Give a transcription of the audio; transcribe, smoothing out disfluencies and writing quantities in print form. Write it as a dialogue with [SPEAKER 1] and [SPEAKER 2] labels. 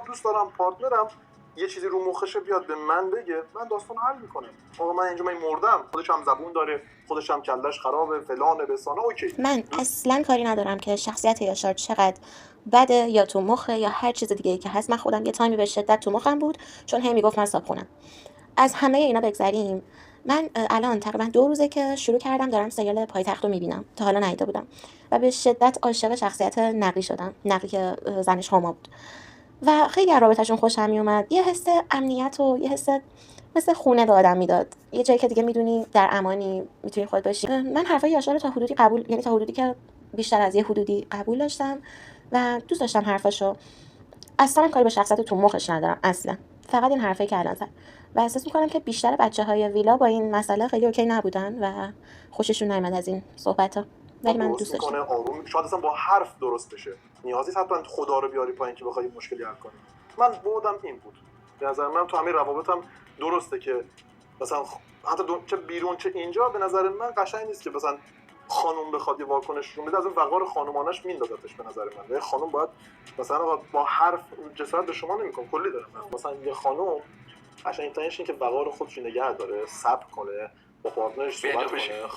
[SPEAKER 1] دوست دارم پارتنرم یه چیزی رو مخشه بیاد به من بگه، من داستان حل میکنم. آقا من اینجا مردم، خودش هم زبون داره، خودش هم کلش خرابه، فلانه بسانه، اوکی.
[SPEAKER 2] من اصلا کاری ندارم که شخصیت یاشار چقدر بده یا تو مخه یا هر چیز دیگه ای که هست. من خودم یه تایمی به شدت تو مخم بود، چون هی میگفت من صابخونم. از همه اینا بگذریم، من الان تقریبا 2 روزه که شروع کردم دارم سریال پایتخت رو میبینم، تا حالا ندیده بودم و به شدت عاشق شخصیت نقی شدم. نقی که زنش هما بود و خیلی از رابطه‌شون خوشم میومد. یه حس امنیت و یه حس مثل خونه به آدم میداد، یه جایی که دیگه میدونی در امانی میتونی خودت باشی. من حرفای یاشار رو تا حدودی قبول، یعنی تا حدودی که بیشتر از یه حدودی قبول داشتم و دوست داشتم حرفاشو. اصلا کاری با شخصیت تو مخش ندارم اصلا، فقط این حرفی که الان زد و احساس میکنم که بیشتر بچه‌های ویلا با این مسئله خیلی اوکی نبودن و خوششون نیامد از این صحبت‌ها، ولی من دوست داشتم.
[SPEAKER 1] آروم شاید اصلا با حرف درست بشه، نیازی حتما خدا رو بیاری پایین که بخوای مشکلی حل کنی. من بودم این بود به نظر من، تو همین روابطم درسته که مثلا حتی چه بیرون چه اینجا به نظر من قشنگ نیست که مثلا خانم بخواد یه واکنش نشون بده از اون وقار خانومانش میندازتش. به نظر من یه خانم باید مثلا با حرف جسارت به شما نمیکنه، کلی داره. مثلا یه خانم قشنگ ترینش اینه که وقار خودش نگه داره، صبر کنه، با پارتنرش صحبت کنه.